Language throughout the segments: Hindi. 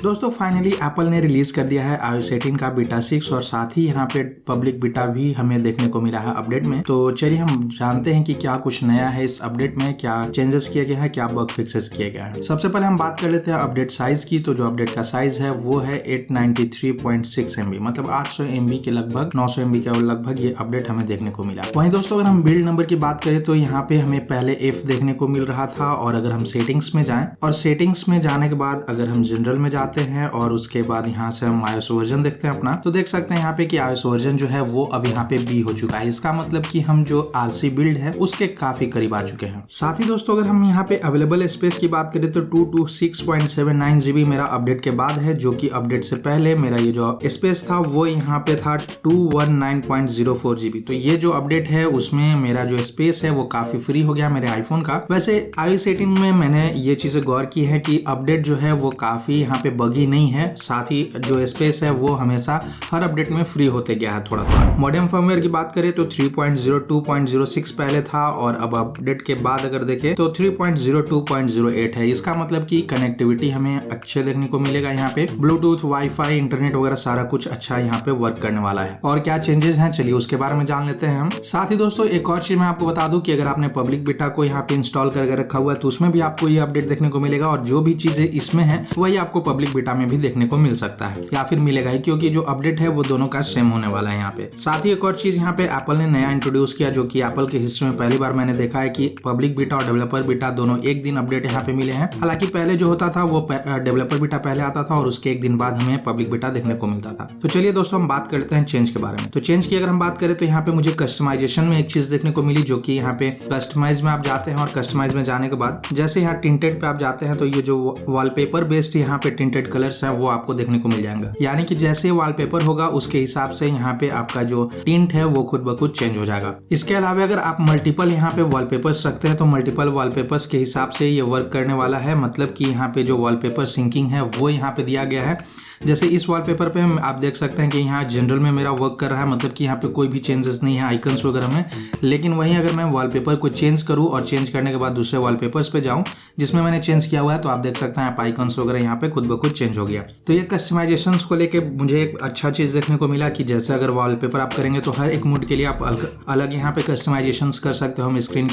दोस्तों फाइनली एप्पल ने रिलीज कर दिया है iOS 18 का बीटा 6 और साथ ही यहाँ पे पब्लिक बीटा भी हमें देखने को मिला है अपडेट में। तो चलिए हम जानते हैं कि क्या कुछ नया है इस अपडेट में, क्या चेंजेस किए गए हैं, क्या बग फिक्सेस किए गए हैं। सबसे पहले हम बात कर लेते हैं अपडेट साइज की। तो जो अपडेट का साइज है वो है 893.6 MB, मतलब 800 MB के लगभग, 900 MB के लगभग ये अपडेट हमें देखने को मिला। वहीं दोस्तों अगर हम बिल्ड नंबर की बात करें तो यहाँ पे हमें पहले F देखने को मिल रहा था, और अगर हम सेटिंग्स में जाएं और सेटिंग्स में जाने के बाद अगर हम जनरल में जाते हैं और उसके बाद यहाँ से हम iOS वर्जन देखते हैं अपना, तो देख सकते हैं यहाँ पे कि iOS वर्जन जो है वो अब यहाँ पे B हो चुका है। इसका मतलब कि हम जो RC बिल्ड है उसके काफी करीब आ चुके हैं। साथ ही दोस्तों अगर हम यहाँ पे अवेलेबल स्पेस की बात करें तो 226.79 GB मेरा अपडेट के बाद है, जो कि अपडेट से पहले मेरा ये जो स्पेस था वो यहाँ पे था 219.04 GB। तो ये जो अपडेट है उसमें मेरा जो स्पेस है वो काफी फ्री हो गया मेरे आईफोन का। वैसे iOS 18 में मैंने ये चीजें गौर की है कि अपडेट जो है वो काफी यहाँ पे बगी नहीं है, साथ ही जो स्पेस है वो हमेशा हर अपडेट में फ्री होते गया है थोड़ा थोड़ा। मॉडेम फर्मवेयर की बात करें तो 3.02.06 पहले था और अब अपडेट के बाद अगर देखें तो 3.02.08 है। इसका मतलब कि कनेक्टिविटी हमें अच्छे देखने को मिलेगा। यहाँ पे ब्लूटूथ, वाईफाई, इंटरनेट वगैरह सारा कुछ अच्छा यहाँ पे वर्क करने वाला है। और क्या चेंजेस हैं चलिए उसके बारे में जान लेते हैं हम। साथ ही दोस्तों एक और चीज मैं आपको बता दूं कि अगर आपने पब्लिक बीटा को यहाँ पे इंस्टॉल करके रखा हुआ है तो उसमें भी आपको ये अपडेट देखने को मिलेगा, और जो भी चीजें इसमें है वही आपको पब्लिक बीटा में भी देखने को मिल सकता है या फिर मिलेगा ही, क्योंकि जो अपडेट है वो दोनों का सेम होने वाला है यहाँ पे। साथ ही एक और चीज यहाँ पे एप्पल ने नया इंट्रोड्यूस किया, जो कि एप्पल की हिस्ट्री में पहली बार मैंने देखा है कि पब्लिक बीटा और डेवलपर बीटा दोनों एक दिन अपडेट यहाँ पे मिले हैं। हालांकि पहले जो होता था वो डेवलपर बीटा पहले आता था और उसके एक दिन बाद हमें पब्लिक बीटा देखने को मिलता था। तो चलिए दोस्तों हम बात करते हैं चेंज के बारे में। तो चेंज की अगर हम बात करें तो यहाँ पे मुझे कस्टमाइजेशन में एक चीज देखने को मिली, जो कि यहाँ पे कस्टमाइज में आप जाते हैं और कस्टमाइज में जाने के बाद जैसे यहाँ टिंटेड पे आप जाते हैं तो ये जो वॉलपेपर बेस्ड यहाँ पे टिंटेड कलर्स है वो आपको देखने को मिल जाएंगे। यानी कि जैसे वॉलपेपर होगा उसके हिसाब से यहाँ पे आपका जो टिंट है वो खुद ब खुद चेंज हो जाएगा। इसके अलावा अगर आप मल्टीपल यहाँ पे वॉलपेपर्स रखते हैं तो मल्टीपल वॉलपेपर्स के हिसाब से ये वर्क करने वाला है। मतलब कि यहाँ पे जो वॉलपेपर सिंकिंग है वो यहाँ पे दिया गया है। जैसे इस वॉलपेपर पे आप देख सकते हैं कि यहाँ जनरल में मेरा वर्क कर रहा है, मतलब कि यहाँ पे कोई भी चेंजेस नहीं है आइकन्स वगैरह में। लेकिन वहीं अगर मैं वॉलपेपर को चेंज करूँ और चेंज करने के बाद दूसरे वॉलपेपर्स पे जाऊँ जिसमें मैंने चेंज किया हुआ है, तो आप देख सकते हैं आइकन्स वगैरह यहाँ पे खुद ब खुद चेंज हो गया। तो ये कस्टमाइजेशन को लेके मुझे एक अच्छा चीज देखने को मिला कि जैसे अगर वॉलपेपर आप करेंगे तो हर एक मूड के लिए आप अलग यहाँ पे कस्टमाइजेशन कर सकते हो। स्क्रीन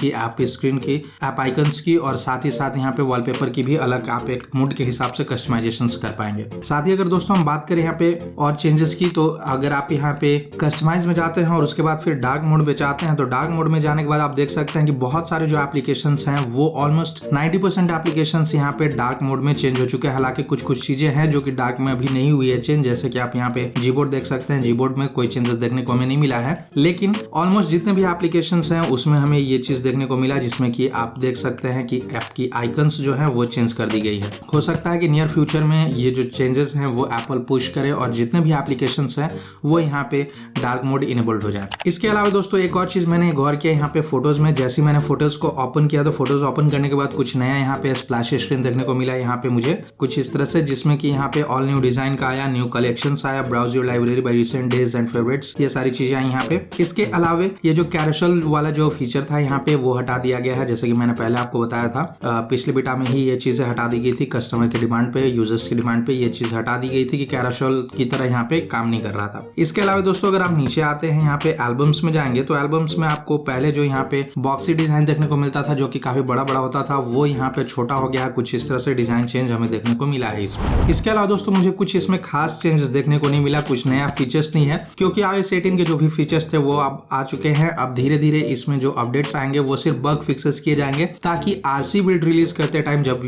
की, ऐप आइकन्स की, और साथ ही साथ यहाँ पे वॉलपेपर की भी अलग आप एक मूड के हिसाब से कस्टमाइजेशन कर पाएंगे। साथ ही अगर दोस्तों हम बात करें यहाँ पे और चेंजेस की, तो अगर आप यहाँ पे कस्टमाइज में जाते हैं और उसके बाद फिर डार्क मोड में जाते हैं तो डार्क मोड में जाने के बाद आप देख सकते हैं कि बहुत सारे जो एप्लीकेशंस हैं वो ऑलमोस्ट 90% एप्लीकेशंस यहाँ पे डार्क मोड में चेंज हो चुके हैं। हालांकि कुछ चीजें हैं जो कि डार्क में अभी नहीं हुई है चेंज, जैसे कि आप यहाँ पे जीबोर्ड देख सकते हैं। जीबोर्ड में कोई चेंजेस देखने को हमें नहीं मिला है, लेकिन ऑलमोस्ट जितने भी एप्लीकेशंस हैं उसमें हमें ये चीज देखने को मिला, जिसमें कि आप देख सकते हैं कि ऐप की आइकन्स जो है वो चेंज कर दी गई है। हो सकता है कि नियर फ्यूचर में ये जो चेंजेस हैं वो एप्पल पुश करे और जितने भी एप्लीकेशंस हैं वो यहाँ पे डार्क मोड इनेबल्ड हो जाए। इसके अलावा दोस्तों एक और चीज मैंने गौर किया यहाँ पे फोटोज में, जैसे मैंने फोटोज को ओपन किया तो फोटोज ओपन करने के बाद कुछ नया यहाँ पे स्प्लैश स्क्रीन देखने को मिला यहाँ पे मुझे कुछ इस तरह से, जिसमें कि यहाँ पे ऑल न्यू डिजाइन का आया, न्यू कलेक्शंस आया, browse your library by recent days and favourites, ये सारी चीजें आई यहाँ पे। इसके अलावा ये जो कैरोसेल वाला जो फीचर था यहाँ पे वो हटा दिया गया है, जैसे कि मैंने पहले आपको बताया था। पिछले बीटा में ही ये चीजें हटा दी गई थी, कस्टमर की डिमांड पे, यूजर्स की डिमांड पे ये चीज हटा दी गई थी कि कैरोसेल की तरह यहाँ पे काम नहीं कर रहा था। इसके अलावा दोस्तों अगर आप नीचे आते हैं यहाँ पे एल्बम्स में जाएंगे तो एल्बम्स में आपको पहले जो यहाँ पे बॉक्सी डिजाइन देखने को मिलता था जो कि काफी बड़ा बड़ा होता था, वो यहाँ पे छोटा हो गया है। कुछ इस तरह से डिजाइन चेंज हमें देखने को मिला है इसमें। इसके अलावा दोस्तों मुझे कुछ इसमें खास चेंजेस देखने को नहीं मिला, कुछ नया फीचर्स नहीं है, क्योंकि iOS 18 के जो भी फीचर्स थे वो अब आ चुके हैं। अब धीरे धीरे इसमें जो अपडेट्स आएंगे वो सिर्फ बग फिक्सेस किए जाएंगे, ताकि RC बिल्ड रिलीज करते टाइम जब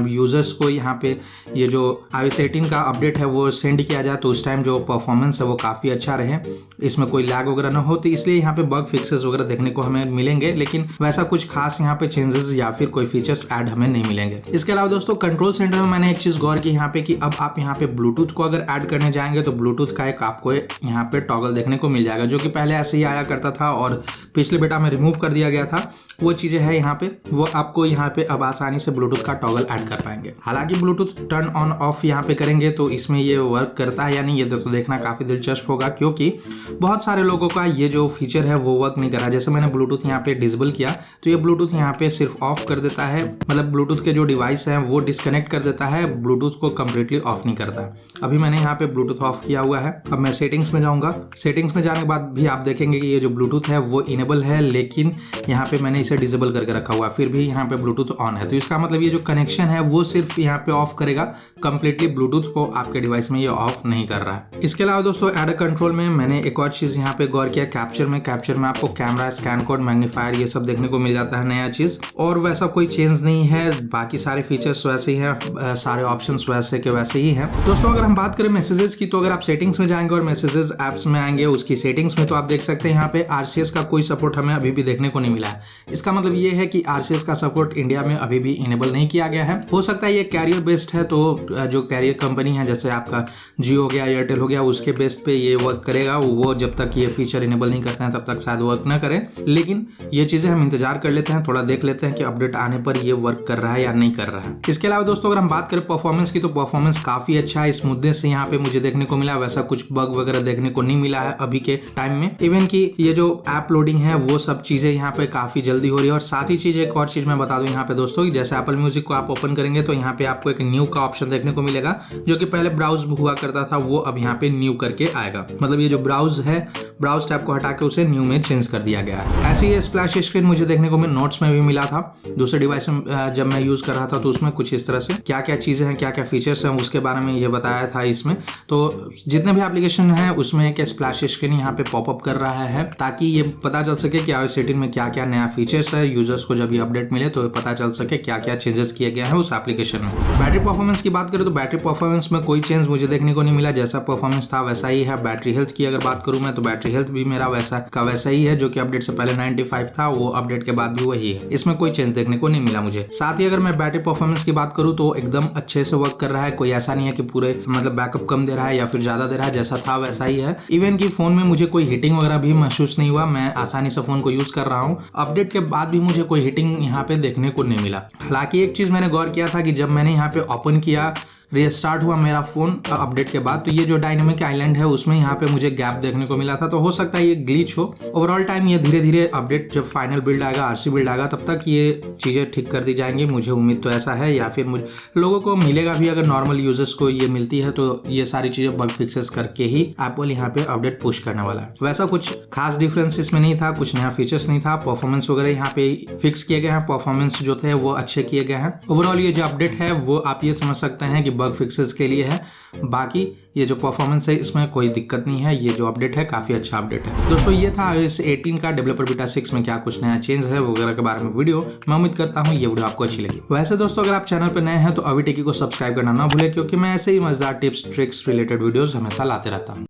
यूजर्स को यहाँ पे ये जो iOS 18 का अपडेट है वो सेंड किया जाए तो उस टाइम जो परफॉर्मेंस है वो काफी अच्छा रहे, इसमें कोई लैग वगैरह ना हो। तो इसलिए यहाँ पे बग फिक्सेस वगैरह देखने को हमें मिलेंगे, लेकिन वैसा कुछ खास यहाँ पे चेंजेस या फिर कोई फीचर्स ऐड हमें नहीं मिलेंगे। इसके अलावा दोस्तों कंट्रोल सेंटर में मैंने एक चीज गौर की यहाँ पे कि अब आप यहाँ पे ब्लूटूथ को अगर ऐड करने जाएंगे तो ब्लूटूथ का एक आपको यहाँ पे टॉगल देखने को मिल जाएगा, जो कि पहले ऐसे ही आया करता था और पिछले बेटा में रिमूव कर दिया गया था। वो चीजें है यहाँ पे, वो आपको यहाँ पे अब आसानी से ब्लूटूथ का टॉगल ऐड कर पाएंगे। हालांकि ब्लूटूथ टर्न ऑन ऑफ यहाँ पे करेंगे तो इसमें ये वर्क करता है या नहीं ये तो देखना काफी दिलचस्प होगा, क्योंकि बहुत सारे लोगों का ये जो फीचर है वो वर्क नहीं कर रहा। जैसे मैंने ब्लूटूथ यहाँ पे डिसेबल किया तो ये ब्लूटूथ यहाँ पे सिर्फ ऑफ कर देता है, मतलब ब्लूटूथ के जो डिवाइस है वो डिस्कनेक्ट कर देता है, ब्लूटूथ को को कम्प्लीटली ऑफ नहीं करता है। अभी मैंने यहाँ पे ब्लूटूथ ऑफ किया हुआ है। अब मैं सेटिंग्स में जाऊँगा। सेटिंग्स में जाने के बाद भी आप देखेंगे कि ये जो ब्लूटूथ है वो इनेबल है, लेकिन यहाँ पे मैंने इसे डिसेबल करके रखा हुआ है, फिर भी यहाँ पे ब्लूटूथ ऑन है। तो इसका मतलब ये जो कनेक्शन है वो सिर्फ यहाँ पे ऑफ करेगा, कंप्लीटली ब्लूटूथ को आपके डिवाइस में ये ऑफ नहीं कर रहा है। इसके अलावा दोस्तों ऐड कंट्रोल में मैंने एक और चीज यहाँ पे गौर किया, कैप्चर में आपको कैमरा, स्कैन कोड, मैग्नीफायर ये सब देखने को मिल जाता है, नया चीज। और वैसा कोई चेंज नहीं है, बाकी सारे फीचर्स वैसे ही हैं, सारे ऑप्शंस वैसे के वैसे ही हैं। दोस्तों अगर हम बात करें मैसेजेस की, तो अगर आप सेटिंग्स में जाएंगे और मैसेजेस ऐप्स में आएंगे उसकी सेटिंग्स में, तो आप देख सकते हैं यहाँ पे RCS का कोई सपोर्ट हमें अभी भी देखने को नहीं मिला है। इसका मतलब ये है कि RCS का सपोर्ट इंडिया में अभी भी इनेबल नहीं किया गया है। हो सकता है ये कैरियर बेस्ड है, तो जो कैरियर कंपनी है जैसे आपका जियो हो गया, एयरटेल हो गया, उसके बेस्ड पे ये वर्क करेगा। वो जब तक ये फीचर इनेबल नहीं करते हैं तब तक शायद वर्क ना करें, लेकिन ये चीजें हम इंतजार कर लेते हैं, थोड़ा देख लेते हैं कि अपडेट आने पर ये वर्क कर रहा है या नहीं कर रहा है। इसके अलावा दोस्तों अगर हम बात करें परफॉर्मेंस की, तो परफॉर्मेंस काफी अच्छा है। इस मुद्दे से यहाँ पे मुझे देखने को मिला, वैसा कुछ बग वगैरह देखने को नहीं मिला है अभी के टाइम में। इवन की ये जो ऐप लोडिंग है वो सब चीजें यहाँ पे काफी जल्दी हो रही है। और साथ ही चीज एक और चीज मैं बता दूं यहाँ पे दोस्तों, जैसे एप्पल म्यूजिक को आप ओपन करेंगे तो यहाँ पे आपको एक न्यू का ऑप्शन देखने को मिलेगा, जो कि पहले ब्राउज हुआ करता था, वो अब यहाँ पे न्यू करके आएगा। मतलब ये जो ब्राउज है, ब्राउज टैब को हटा के उसे न्यू में चेंज कर दिया गया है। ऐसे ही स्प्लैश स्क्रीन मुझे देखने को नोट्स में भी मिला था, दूसरे डिवाइस में जब मैं यूज कर रहा था, तो उसमें कुछ इस तरह से क्या क्या चीजें हैं, क्या क्या फीचर्स हैं, उसके बारे में ये बताया था इसमें। तो जितने भी एप्लीकेशन है उसमें एक स्प्लैश स्क्रीन यहाँ पे पॉपअप कर रहा है, ताकि ये पता चल सके कि iOS 18 में क्या क्या नया फीचर्स है, यूजर्स को जब ये अपडेट मिले तो पता चल सके क्या क्या चेंजेस किया गया है उस एप्लीकेशन में। बैटरी परफॉर्मेंस की बात करें तो बैटरी परफॉर्मेंस में कोई चेंज मुझे देखने को नहीं मिला, जैसा परफॉर्मेंस था वैसा ही है। बैटरी हेल्थ की अगर बात करूं मैं, तो बैटरी हेल्थ भी मेरा वैसा का वैसा ही है, जो कि अपडेट से पहले 95 था, वो अपडेट के बाद भी वही है। इसमें कोई चेंज देखने को नहीं मिला मुझे। साथ ही अगर मैं बैटरी परफॉर्मेंस की बात करूं तो एकदम अच्छे से वर्क कर रहा है, कोई ऐसा नहीं है कि पूरे मतलब बैकअप कम दे रहा है या फिर ज्यादा दे रहा है, जैसा था वैसा ही है। इवन की फोन में मुझे कोई हीटिंग वगैरह भी महसूस नहीं हुआ, मैं आसानी से फोन को यूज कर रहा हूँ। अपडेट के बाद भी मुझे कोई हीटिंग यहाँ पे देखने को नहीं मिला। हालांकि एक चीज मैंने गौर किया था कि जब मैंने यहाँ पे ओपन किया, रीस्टार्ट हुआ मेरा फोन अपडेट के बाद, तो ये जो डायनेमिक आइलैंड है उसमें यहाँ पे मुझे गैप देखने को मिला था। तो हो सकता है ये ग्लिच हो। ओवरऑल टाइम ये धीरे धीरे अपडेट जब फाइनल बिल्ड आएगा, RC बिल्ड आएगा, तब तक ये चीजें ठीक कर दी जाएंगी, मुझे उम्मीद तो ऐसा है। या फिर मुझे लोगों को मिलेगा भी, अगर नॉर्मल यूजर्स को ये मिलती है तो ये सारी चीजें बग फिक्सेस करके ही एप्पल यहाँ पे अपडेट पुश करने वाला है। वैसा कुछ खास डिफरेंस इसमें नहीं था, कुछ नया फीचर्स नहीं था। परफॉर्मेंस वगैरह यहाँ पे फिक्स किए गए हैं, परफॉर्मेंस जो थे वो अच्छे किए गए हैं। ओवरऑल ये जो अपडेट है वो आप ये समझ सकते हैं कि बग फिक्सेस के लिए है। बाकी ये जो परफॉर्मेंस है इसमें कोई दिक्कत नहीं है, ये जो अपडेट है काफी अच्छा अपडेट है। दोस्तों ये था iOS 18 का डेवलपर बीटा 6 में क्या कुछ नया चेंज है वगैरह के बारे में वीडियो। मैं उम्मीद करता हूँ ये वीडियो आपको अच्छी लगी। वैसे दोस्तों अगर आप चैनल पर नए हैं तो अभी टेकी को सब्सक्राइब करना ना भूले, क्योंकि मैं ऐसे ही मजेदार टिप्स, ट्रिक्स रिलेटेड वीडियोस हमेशा लाते रहता हूँ।